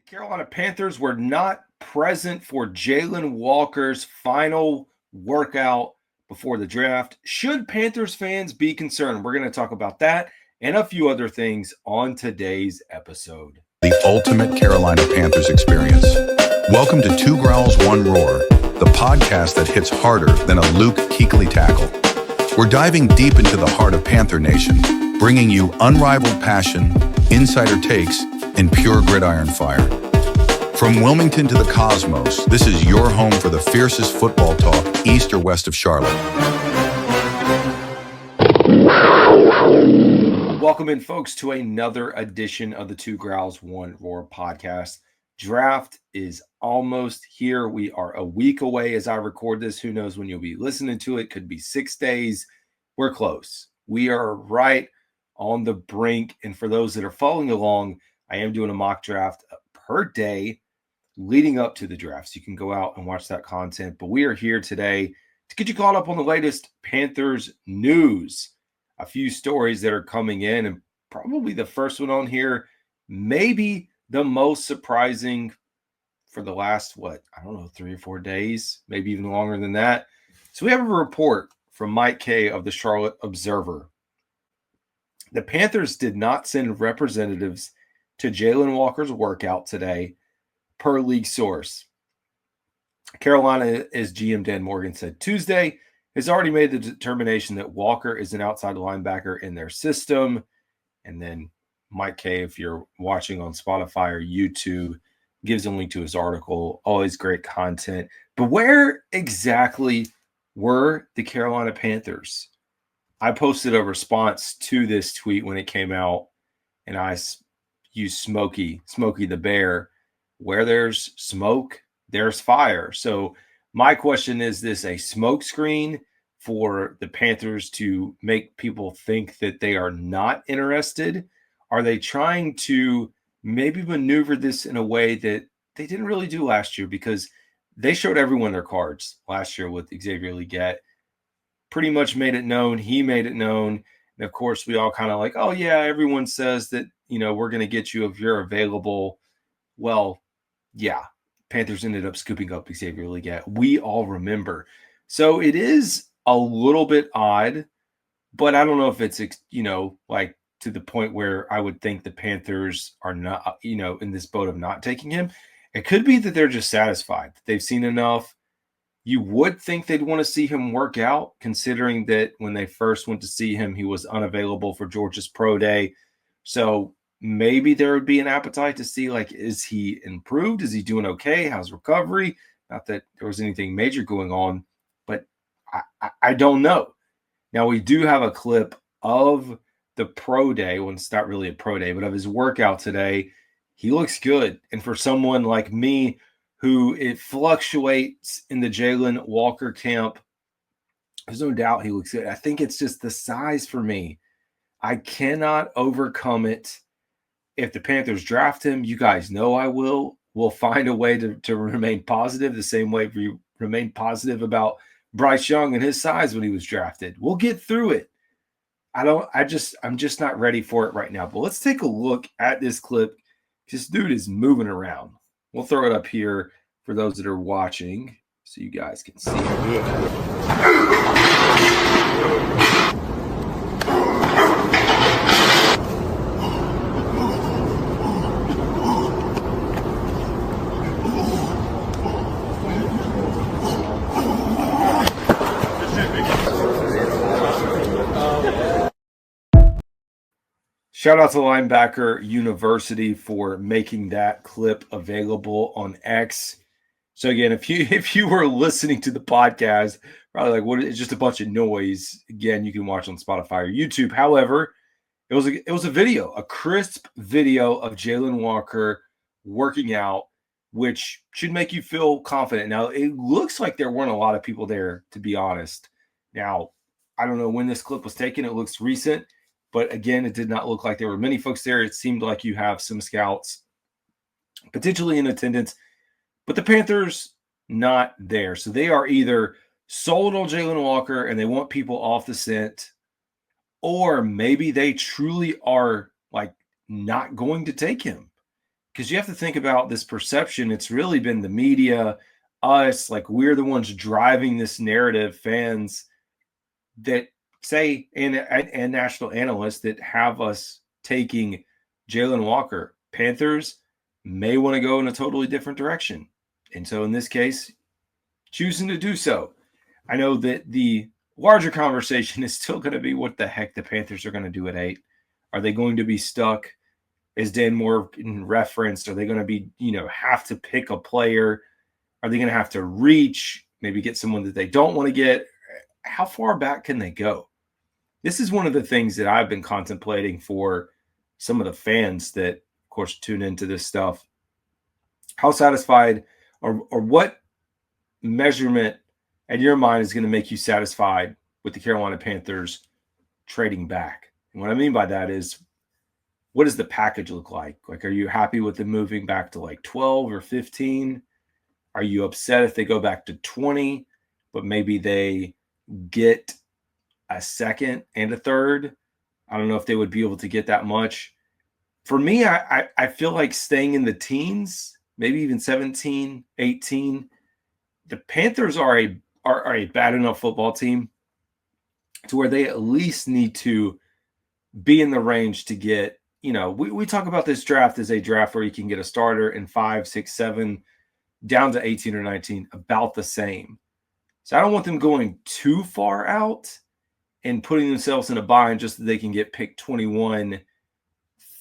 Carolina Panthers were not present for Jalon Walker's final workout before the draft. Should Panthers fans be concerned? We're going to talk about that and a few other things on today's episode. The ultimate Carolina Panthers experience. Welcome to Two Growls, One Roar, the podcast that hits harder than a Luke Kuechly tackle. We're diving deep into the heart of Panther Nation, bringing you unrivaled passion, insider takes, and pure gridiron fire. From Wilmington to the cosmos, this is your home for the fiercest football talk east or west of Charlotte. Welcome in, folks, to another edition of the Two Growls, One Roar podcast. Draft is almost here. We are a week away as I record this. Who knows when you'll be listening to it? Could be 6 days. We're close. We are right on the brink. And for those that are following along, I am doing a mock draft per day leading up to the draft. So you can go out and watch that content. But we are here today to get you caught up on the latest Panthers news. A few stories that are coming in, and probably the first one on here, maybe the most surprising for the last, 3 or 4 days, maybe even longer than that. So we have a report from Mike Kay of the Charlotte Observer. The Panthers did not send representatives to Jalon Walker's workout today, per league source. Carolina, as GM Dan Morgan said Tuesday, has already made the determination that Walker is an outside linebacker in their system. And then Mike Kay, if you're watching on Spotify or YouTube, gives a link to his article. Always great content. But where exactly were the Carolina Panthers? I posted a response to this tweet when it came out, and I used Smokey the Bear. Where there's smoke, there's fire. So my question is this a smoke screen for the Panthers to make people think that they are not interested? Are they trying to maybe maneuver this in a way that they didn't really do last year? Because they showed everyone their cards last year with Xavier Legette. Pretty much made it known. He made it known. And of course, we all kind of like, oh yeah, everyone says that, we're going to get you if you're available. Well, yeah. Panthers ended up scooping up Xavier Legette. We all remember. So it is a little bit odd, but I don't know if it's, like to the point where I would think the Panthers are not, in this boat of not taking him. It could be that they're just satisfied. They've seen enough. You would think they'd want to see him work out, considering that when they first went to see him, he was unavailable for Georgia's Pro Day. So maybe there would be an appetite to see, like, is he improved? Is he doing okay? How's recovery? Not that there was anything major going on, but I don't know. Now, we do have a clip of the pro day. Well, it's not really a pro day, but of his workout today. He looks good. And for someone like me who it fluctuates in the Jalon Walker camp, there's no doubt he looks good. I think it's just the size for me. I cannot overcome it. If the Panthers draft him, you guys know I will. We'll find a way to remain positive, the same way we remain positive about Bryce Young and his size when he was drafted. We'll get through it. I'm just not ready for it right now. But let's take a look at this clip. This dude is moving around. We'll throw it up here for those that are watching so you guys can see it. Shout out to Linebacker University for making that clip available on X. So again, if you were listening to the podcast, probably like, what? It's just a bunch of noise. Again, you can watch on Spotify or YouTube. However, it was a video, a crisp video of Jalon Walker working out, which should make you feel confident. Now, it looks like there weren't a lot of people there, to be honest. Now, I don't know when this clip was taken. It looks recent. But again, it did not look like there were many folks there. It seemed like you have some scouts potentially in attendance, but the Panthers not there. So they are either sold on Jalon Walker and they want people off the scent, or maybe they truly are like not going to take him. because you have to think about this perception. It's really been the media, us, like we're the ones driving this narrative, fans that say, and national analysts that have us taking Jalon Walker. Panthers may want to go in a totally different direction. And so in this case, choosing to do so. I know that the larger conversation is still going to be what the heck the Panthers are going to do at 8. Are they going to be stuck? As Dan Moore referenced, are they going to be, have to pick a player? Are they going to have to reach, maybe get someone that they don't want to get? How far back can they go? This is one of the things that I've been contemplating for some of the fans that, of course, tune into this stuff. How satisfied or what measurement in your mind is going to make you satisfied with the Carolina Panthers trading back? And what I mean by that is, what does the package look like? Like, are you happy with them moving back to like 12 or 15? Are you upset if they go back to 20, but maybe they get a second and a third? I don't know if they would be able to get that much. For me, I feel like staying in the teens, maybe even 17, 18. The Panthers are a bad enough football team to where they at least need to be in the range to get, we talk about this draft as a draft where you can get a starter in 5, 6, 7, down to 18 or 19, about the same. So I don't want them going too far out and putting themselves in a bind just so they can get picked 21,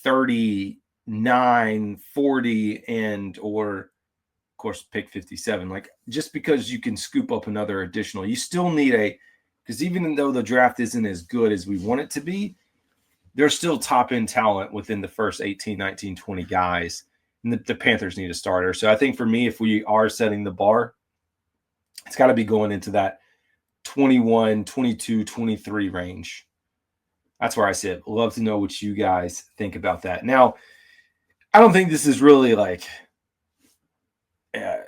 39, 40, and or of course pick 57. Like, just because you can scoop up another additional, you still need because even though the draft isn't as good as we want it to be, there's still top end talent within the first 18, 19, 20 guys. And the Panthers need a starter. So I think for me, if we are setting the bar, it's got to be going into that 21, 22, 23 range. That's where I sit. Love to know what you guys think about that. Now, I don't think this is really like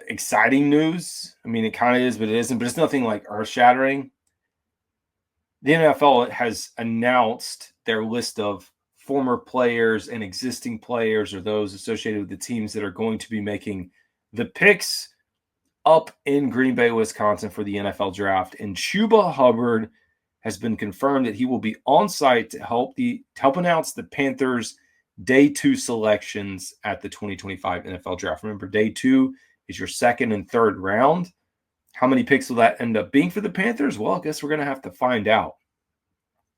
exciting news. I mean, it kind of is, but it isn't. But it's nothing like earth-shattering. The NFL has announced their list of former players and existing players, or those associated with the teams that are going to be making the picks up in Green Bay, Wisconsin for the NFL draft. And Chuba Hubbard has been confirmed that he will be on site to help announce the Panthers' day 2 selections at the 2025 NFL draft. Remember, day 2 is your second and third round. How many picks will that end up being for the Panthers? Well, I guess we're going to have to find out.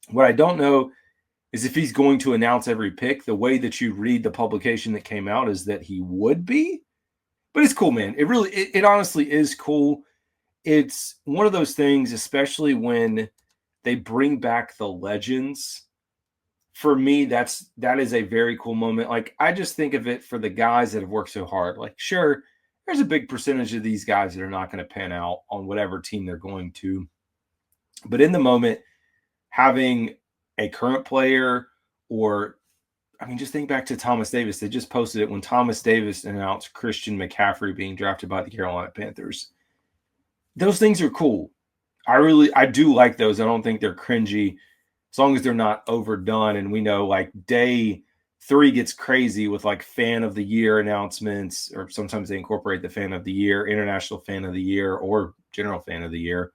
What I don't know is if he's going to announce every pick. The way that you read the publication that came out is that he would be. But it's cool, man. It honestly is cool. It's one of those things, especially when they bring back the legends. For me, that is a very cool moment. Like, I just think of it for the guys that have worked so hard. Like, sure, there's a big percentage of these guys that are not going to pan out on whatever team they're going to. But in the moment, having a current player, or, I mean, just think back to Thomas Davis. They just posted it when Thomas Davis announced Christian McCaffrey being drafted by the Carolina Panthers. Those things are cool. I do like those. I don't think they're cringy as long as they're not overdone. And we know, like, day 3 gets crazy with like fan of the year announcements, or sometimes they incorporate the fan of the year, international fan of the year, or general fan of the year,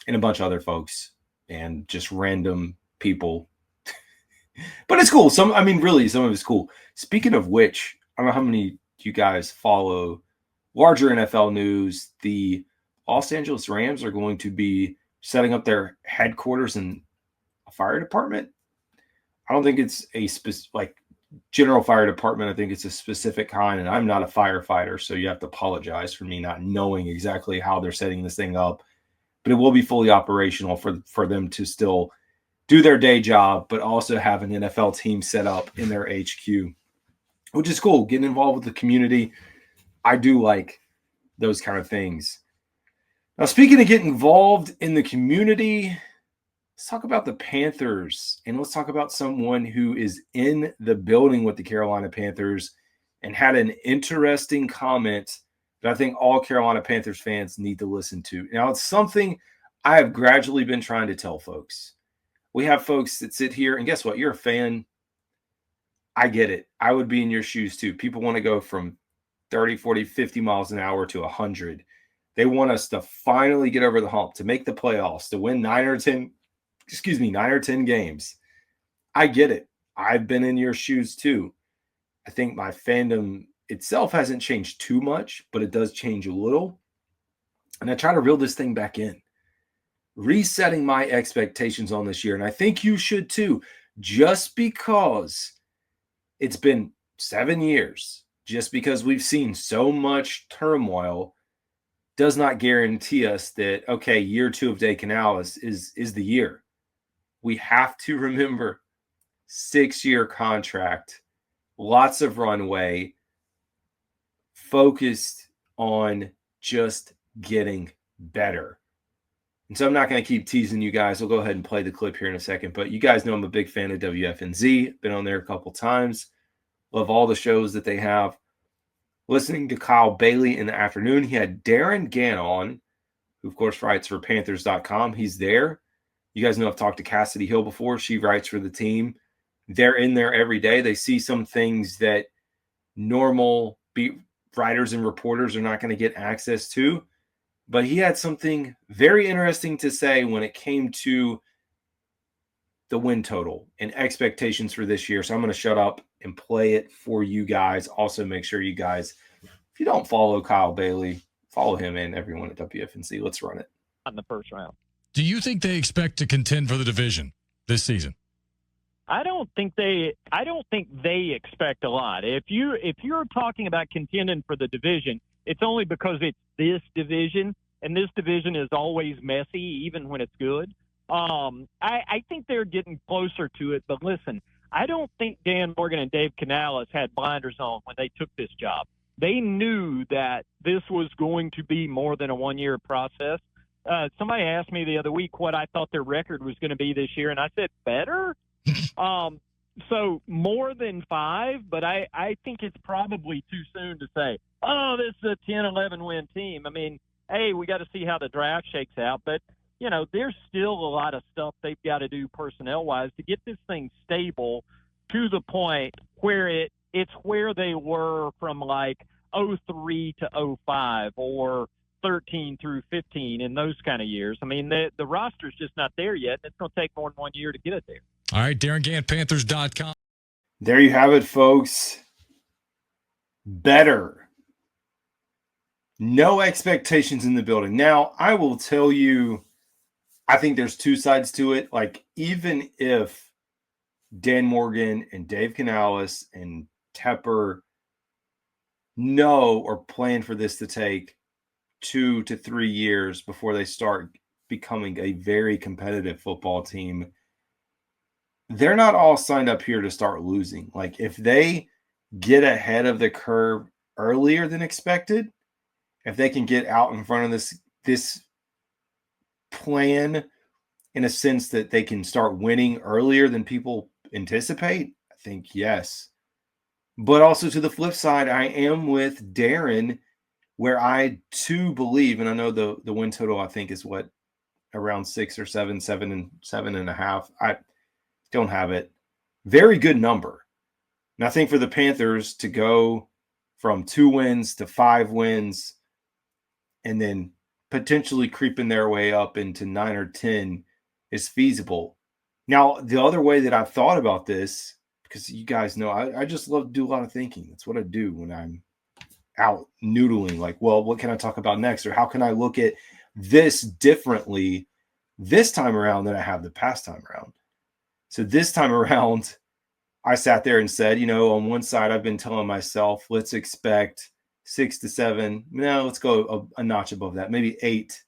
and a bunch of other folks and just random people. But it's cool. Some of it's cool. Speaking of which, I don't know how many you guys follow larger NFL news. The Los Angeles Rams are going to be setting up their headquarters in a fire department. I don't think it's a like general fire department. I think it's a specific kind, and I'm not a firefighter, so you have to apologize for me not knowing exactly how they're setting this thing up. But it will be fully operational for them to still do their day job, but also have an NFL team set up in their HQ, which is cool. Getting involved with the community. I do like those kind of things. Now, speaking of getting involved in the community, let's talk about the Panthers, and let's talk about someone who is in the building with the Carolina Panthers and had an interesting comment that I think all Carolina Panthers fans need to listen to. Now, it's something I have gradually been trying to tell folks. We have folks that sit here, and guess what? You're a fan. I get it. I would be in your shoes too. People want to go from 30, 40, 50 miles an hour to 100. They want us to finally get over the hump, to make the playoffs, to win 9 or 10 games. I get it. I've been in your shoes too. I think my fandom itself hasn't changed too much, but it does change a little. And I try to reel this thing back in, resetting my expectations on this year. And I think you should too, just because it's been 7 years, just because we've seen so much turmoil does not guarantee us that, okay, year 2 of Dave Canales is the year. We have to remember 6-year contract, lots of runway, focused on just getting better. And so I'm not going to keep teasing you guys. We'll go ahead and play the clip here in a second. But you guys know I'm a big fan of WFNZ. Been on there a couple times. Love all the shows that they have. Listening to Kyle Bailey in the afternoon, he had Darrin Gant on, who of course writes for Panthers.com. He's there. You guys know I've talked to Cassidy Hill before. She writes for the team. They're in there every day. They see some things that normal beat writers and reporters are not going to get access to. But he had something very interesting to say when it came to the win total and expectations for this year. So I'm going to shut up and play it for you guys. Also, make sure you guys, if you don't follow Kyle Bailey, follow him and everyone at WFNC. Let's run it. In the first round. Do you think they expect to contend for the division this season? I don't think they expect a lot. If you're talking about contending for the division, it's only because it's this division, and this division is always messy, even when it's good. I think they're getting closer to it, but listen, I don't think Dan Morgan and Dave Canales had blinders on when they took this job. They knew that this was going to be more than a one-year process. Somebody asked me the other week what I thought their record was going to be this year, and I said better. So more than 5, but I think it's probably too soon to say, oh, this is a 10, 11-win team. I mean, hey, we got to see how the draft shakes out, but you know, there's still a lot of stuff they've got to do personnel-wise to get this thing stable to the point where it's where they were from like 03 to 05 or 13 through 15 in those kind of years. I mean, the roster's just not there yet, and it's going to take more than 1 year to get it there. All right, Darrin Gant, Panthers.com. There you have it, folks. Better. No expectations in the building. Now, I will tell you, I think there's two sides to it. Like, even if Dan Morgan and Dave Canales and Tepper know or plan for this to take 2 to 3 years before they start becoming a very competitive football team, they're not all signed up here to start losing. Like, if they get ahead of the curve earlier than expected, if they can get out in front of this plan in a sense that they can start winning earlier than people anticipate, I think yes. But also to the flip side, I am with Darrin, where I too believe, and I know the win total I think is what, around 6 or 7, 7.5. I don't have it. Very good number. And I think for the Panthers to go from 2 wins to 5 wins and then potentially creeping their way up into 9 or 10 is feasible. Now, the other way that I've thought about this, because you guys know I just love to do a lot of thinking. That's what I do when I'm out noodling. Like, well, what can I talk about next? Or how can I look at this differently this time around than I have the past time around? So this time around, I sat there and said, you know, on one side, I've been telling myself, let's expect 6 to 7. No, let's go a notch above that. Maybe 8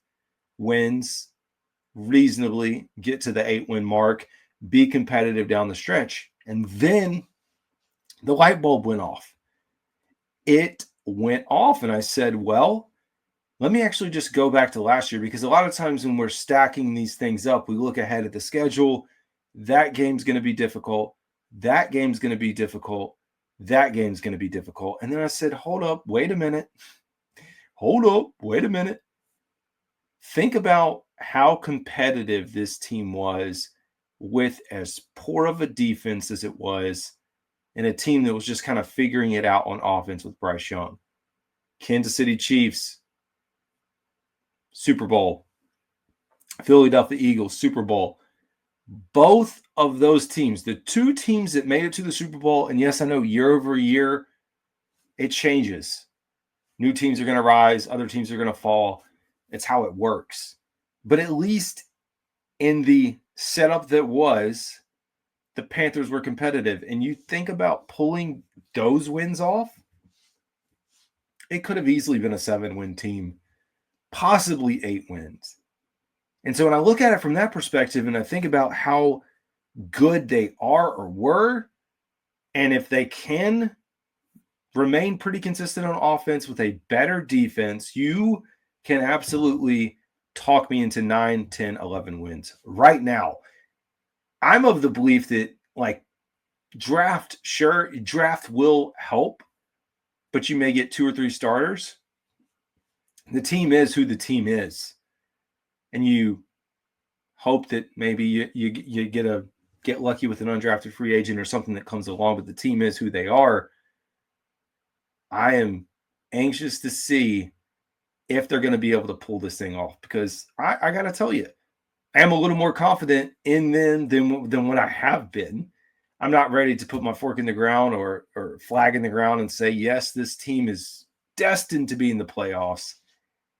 wins, reasonably get to the 8-win mark, be competitive down the stretch. And then the light bulb went off. It went off, and I said, well, let me actually just go back to last year, because a lot of times when we're stacking these things up, we look ahead at the schedule. That game's going to be difficult. That game's going to be difficult. That game's going to be difficult. And then I said, hold up, wait a minute. Hold up, wait a minute. Think about how competitive this team was with as poor of a defense as it was and a team that was just kind of figuring it out on offense with Bryce Young. Kansas City Chiefs, Super Bowl. Philadelphia Eagles, Super Bowl. Both of those teams, the two teams that made it to the Super Bowl, and yes, I know year over year, it changes. New teams are going to rise, other teams are going to fall. It's how it works. But at least in the setup that was, the Panthers were competitive. And you think about pulling those wins off, it could have easily been a 7-win team, possibly 8 wins. And so when I look at it from that perspective and I think about how good they are or were, and if they can remain pretty consistent on offense with a better defense, you can absolutely talk me into 9, 10, 11 wins. Right now, I'm of the belief that, like, draft will help, but you may get 2 or 3 starters. The team is who the team is. And you hope that maybe you get lucky with an undrafted free agent or something that comes along, but the team is who they are. I am anxious to see if they're going to be able to pull this thing off, because I got to tell you, I am a little more confident in them than what I have been. I'm not ready to put my fork in the ground or flag in the ground and say, yes, this team is destined to be in the playoffs.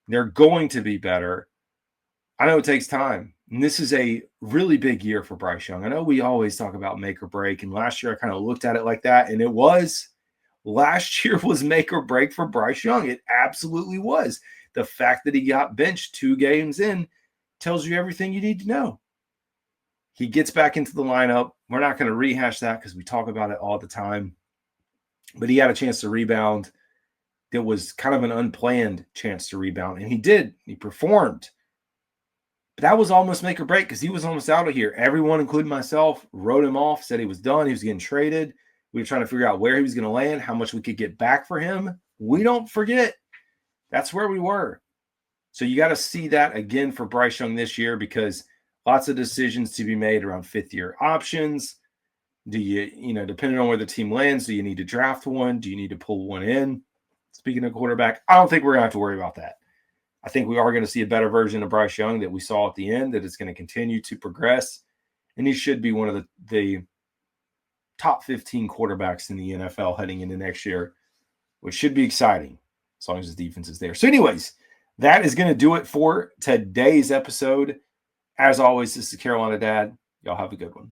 They're going to be better. I know it takes time. And this is a really big year for Bryce Young. I know we always talk about make or break. And last year I kind of looked at it like that. And it was. Last year was make or break for Bryce Young. It absolutely was. The fact that he got benched 2 games in tells you everything you need to know. He gets back into the lineup. We're not going to rehash that because we talk about it all the time. But he had a chance to rebound. It was kind of an unplanned chance to rebound. And he did. He performed. But that was almost make or break because he was almost out of here. Everyone, including myself, wrote him off, said he was done. He was getting traded. We were trying to figure out where he was going to land, how much we could get back for him. We don't forget. That's where we were. So you got to see that again for Bryce Young this year, because lots of decisions to be made around 5th-year options. Do you depending on where the team lands, do you need to draft one? Do you need to pull one in? Speaking of quarterback, I don't think we're going to have to worry about that. I think we are going to see a better version of Bryce Young that we saw at the end, that is going to continue to progress. And he should be one of the top 15 quarterbacks in the NFL heading into next year, which should be exciting as long as his defense is there. So anyways, that is going to do it for today's episode. As always, this is Carolina Dad. Y'all have a good one.